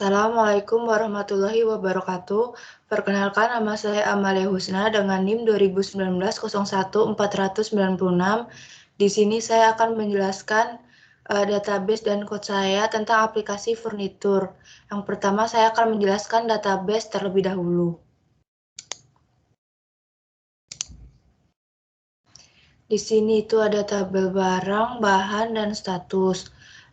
Assalamualaikum warahmatullahi wabarakatuh. Perkenalkan, nama saya Amalia Husna dengan NIM 2019-01-496. Di sini saya akan menjelaskan database dan code saya tentang aplikasi furnitur. Yang pertama, saya akan menjelaskan database terlebih dahulu. Di sini itu ada tabel barang, bahan, dan status.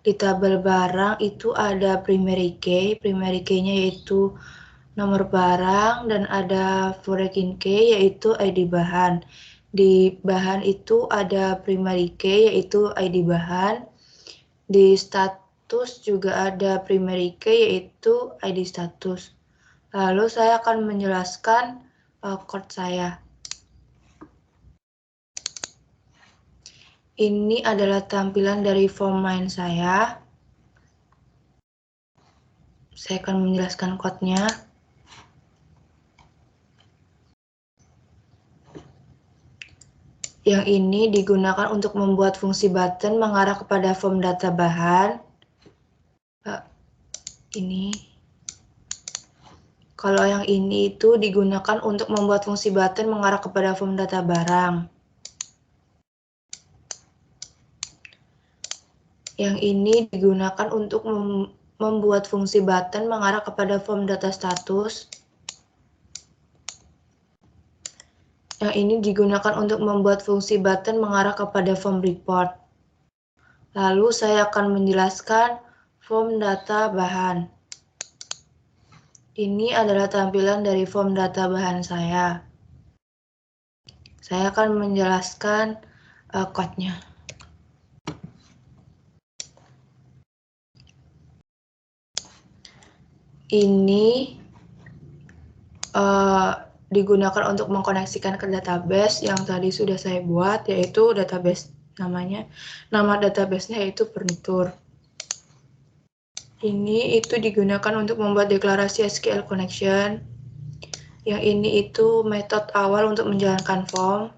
Di tabel barang itu ada primary key. Primary key-nya yaitu nomor barang, dan ada foreign key yaitu ID bahan. Di bahan itu ada primary key yaitu ID bahan. Di status juga ada primary key yaitu ID status. Lalu saya akan menjelaskan code saya. Ini adalah tampilan dari form main saya. Saya akan menjelaskan code-nya. Yang ini digunakan untuk membuat fungsi button mengarah kepada form data bahan. Ini. Kalau yang ini itu digunakan untuk membuat fungsi button mengarah kepada form data barang. Yang ini digunakan untuk membuat fungsi button mengarah kepada form data status. Yang ini digunakan untuk membuat fungsi button mengarah kepada form report. Lalu saya akan menjelaskan form data bahan. Ini adalah tampilan dari form data bahan saya. Saya akan menjelaskan code-nya. Ini digunakan untuk mengkoneksikan ke database yang tadi sudah saya buat, yaitu database nama database-nya yaitu furnitur. Ini itu digunakan untuk membuat deklarasi SQL connection. Yang ini itu metode awal untuk menjalankan form.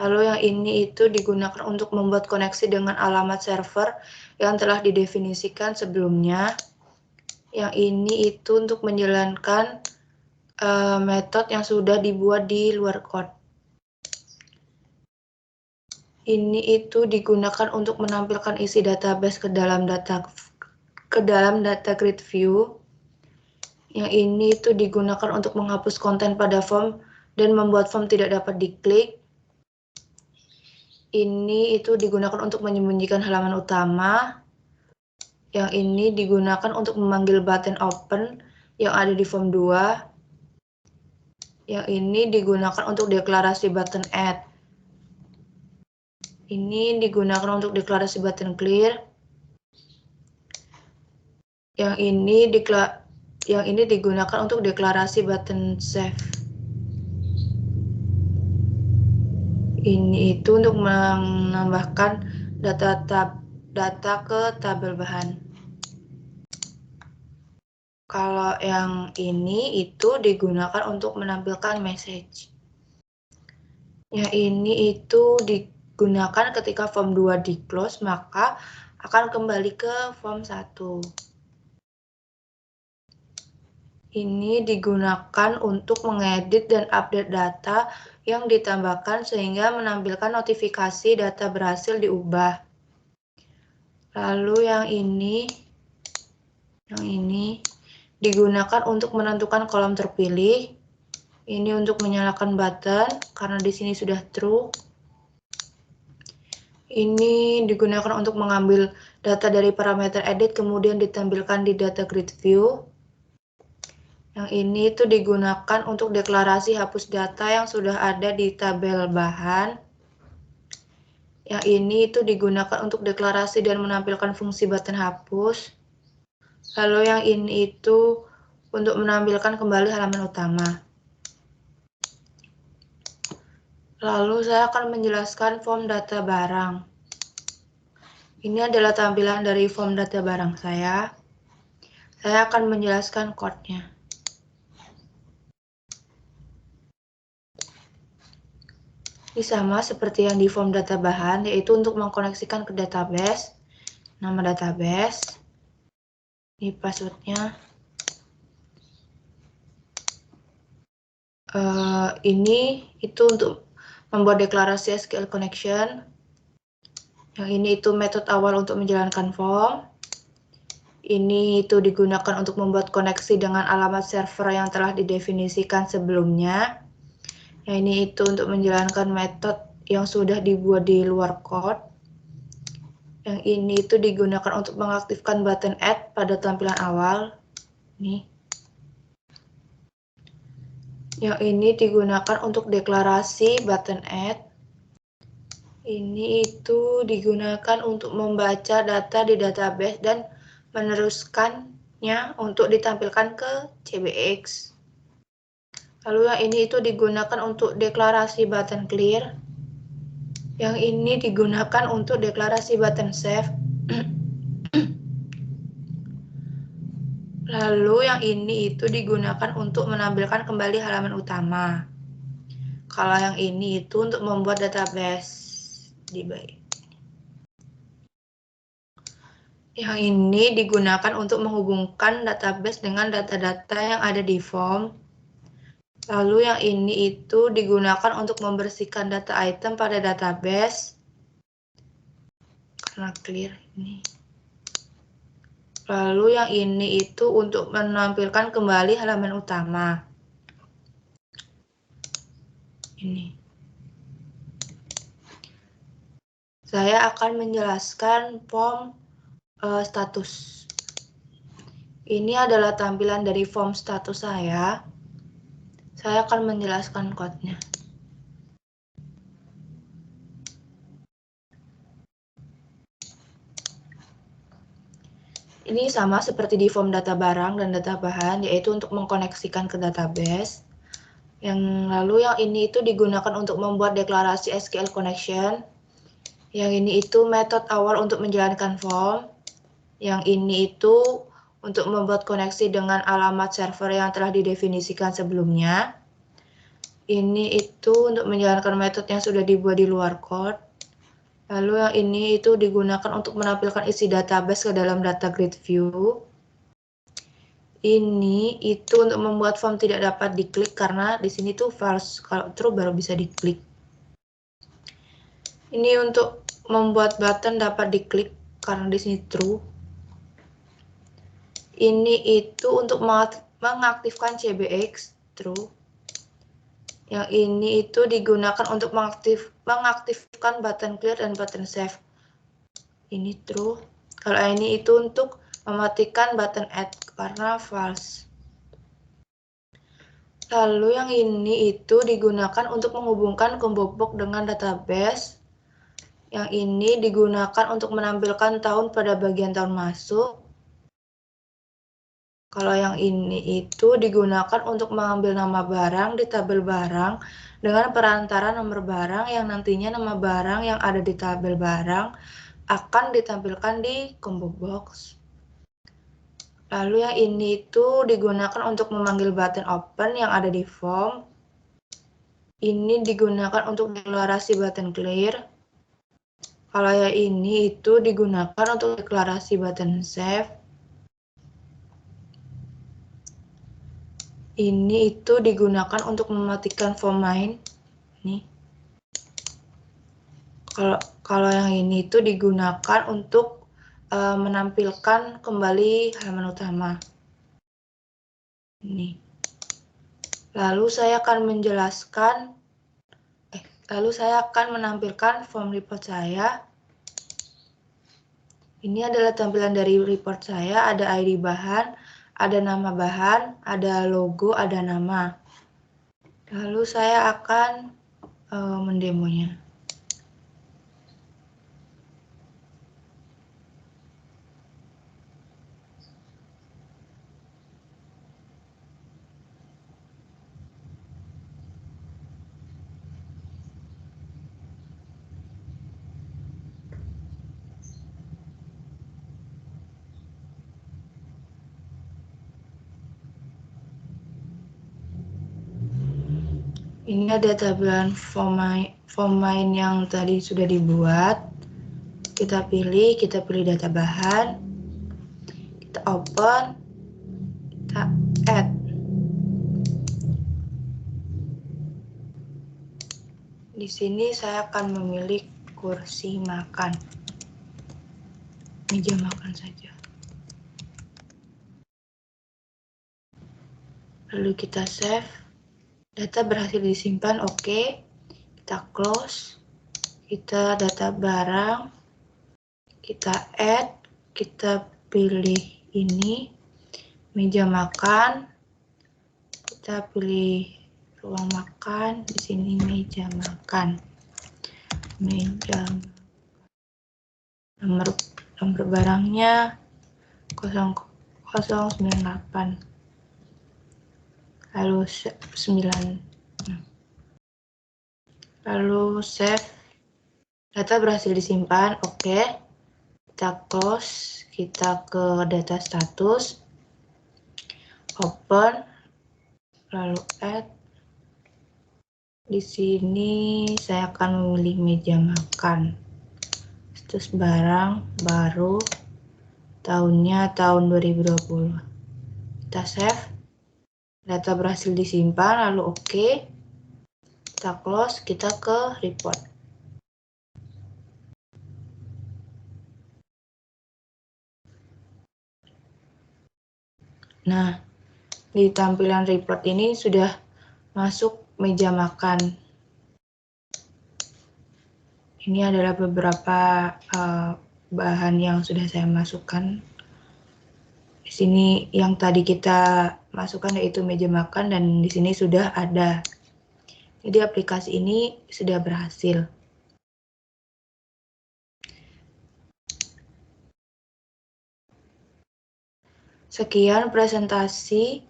Lalu yang ini itu digunakan untuk membuat koneksi dengan alamat server yang telah didefinisikan sebelumnya. Yang ini itu untuk menjalankan metode yang sudah dibuat di luar code. Ini itu digunakan untuk menampilkan isi database ke dalam data grid view. Yang ini itu digunakan untuk menghapus konten pada form dan membuat form tidak dapat diklik. Ini itu digunakan untuk menyembunyikan halaman utama. Yang ini digunakan untuk memanggil button open yang ada di form 2. Yang ini digunakan untuk deklarasi button add. Ini digunakan untuk deklarasi button clear. Yang ini digunakan untuk deklarasi button save. Ini itu untuk menambahkan data ke tabel bahan. Kalau yang ini itu digunakan untuk menampilkan message. Yang ini itu digunakan ketika form 2 di close, maka akan kembali ke form 1. Ini digunakan untuk mengedit dan update data yang ditambahkan sehingga menampilkan notifikasi data berhasil diubah. Lalu yang ini digunakan untuk menentukan kolom terpilih. Ini untuk menyalakan button karena di sini sudah true. Ini digunakan untuk mengambil data dari parameter edit kemudian ditampilkan di data grid view. Yang ini itu digunakan untuk deklarasi hapus data yang sudah ada di tabel bahan. Yang ini itu digunakan untuk deklarasi dan menampilkan fungsi button hapus. Lalu yang ini itu untuk menampilkan kembali halaman utama. Lalu saya akan menjelaskan form data barang. Ini adalah tampilan dari form data barang saya. Saya akan menjelaskan code-nya. Ini sama seperti yang di form data bahan, yaitu untuk mengkoneksikan ke database, nama database. Ini passwordnya. Ini itu untuk membuat deklarasi SQL connection. Yang ini itu metode awal untuk menjalankan form. Ini itu digunakan untuk membuat koneksi dengan alamat server yang telah didefinisikan sebelumnya. Yang ini itu untuk menjalankan metode yang sudah dibuat di luar code. Yang ini itu digunakan untuk mengaktifkan button add pada tampilan awal. Nih. Yang ini digunakan untuk deklarasi button add. Ini itu digunakan untuk membaca data di database dan meneruskannya untuk ditampilkan ke CBX. Lalu yang ini itu digunakan untuk deklarasi button clear. Yang ini digunakan untuk deklarasi button save. Lalu yang ini itu digunakan untuk menampilkan kembali halaman utama. Kalau yang ini itu untuk membuat database. Yang ini digunakan untuk menghubungkan database dengan data-data yang ada di form. Lalu yang ini itu digunakan untuk membersihkan data item pada database. Karena clear ini. Lalu yang ini itu untuk menampilkan kembali halaman utama. Ini. Saya akan menjelaskan form status. Ini adalah tampilan dari form status saya. Saya akan menjelaskan code-nya. Ini sama seperti di form data barang dan data bahan, yaitu untuk mengkoneksikan ke database. Lalu yang ini itu digunakan untuk membuat deklarasi SQL connection. Yang ini itu metode awal untuk menjalankan form. Yang ini itu untuk membuat koneksi dengan alamat server yang telah didefinisikan sebelumnya. Ini itu untuk menjalankan metode yang sudah dibuat di luar code. Lalu yang ini itu digunakan untuk menampilkan isi database ke dalam data grid view. Ini itu untuk membuat form tidak dapat diklik karena di sini tuh false, kalau true baru bisa diklik. Ini untuk membuat button dapat diklik karena di sini true. Ini itu untuk mengaktifkan CBX true. Yang ini itu digunakan untuk mengaktifkan button clear dan button save. Ini true. Kalau ini itu untuk mematikan button add karena false. Lalu yang ini itu digunakan untuk menghubungkan Kumbobok dengan database. Yang ini digunakan untuk menampilkan tahun pada bagian tahun masuk. Kalau yang ini itu digunakan untuk mengambil nama barang di tabel barang dengan perantara nomor barang yang nantinya nama barang yang ada di tabel barang akan ditampilkan di combo box. Lalu yang ini itu digunakan untuk memanggil button open yang ada di form. Ini digunakan untuk deklarasi button clear. Kalau yang ini itu digunakan untuk deklarasi button save. Ini itu digunakan untuk mematikan form main. Nih. Kalau yang ini itu digunakan untuk menampilkan kembali halaman utama. Ini. Lalu saya akan menjelaskan, lalu saya akan menampilkan form report saya. Ini adalah tampilan dari report saya, ada ID bahan, ada nama bahan, ada logo, ada nama. Lalu saya akan mendemonya. Ini ada tampilan form main yang tadi sudah dibuat. Kita pilih data bahan. Kita open, kita add. Di sini saya akan memilih kursi makan, meja makan saja. Lalu kita save, data berhasil disimpan, oke. Kita close, kita data barang, kita add, kita pilih ini, meja makan, kita pilih ruang makan, di sini meja makan, nomor barangnya 0098, lalu 9, lalu save, data berhasil disimpan, oke. Kita close, kita ke data status, open, lalu add. Di sini saya akan memilih meja makan. Status barang baru, tahunnya tahun 2020. Kita save, data berhasil disimpan, lalu oke. Kita close, kita ke report. Nah, di tampilan report ini sudah masuk meja makan. Ini adalah beberapa bahan yang sudah saya masukkan. Di sini yang tadi kita masukkan yaitu meja makan, dan di sini sudah ada. Jadi aplikasi ini sudah berhasil. Sekian presentasi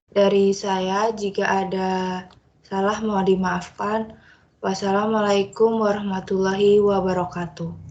dari saya. Jika ada salah mohon dimaafkan. Wassalamualaikum warahmatullahi wabarakatuh.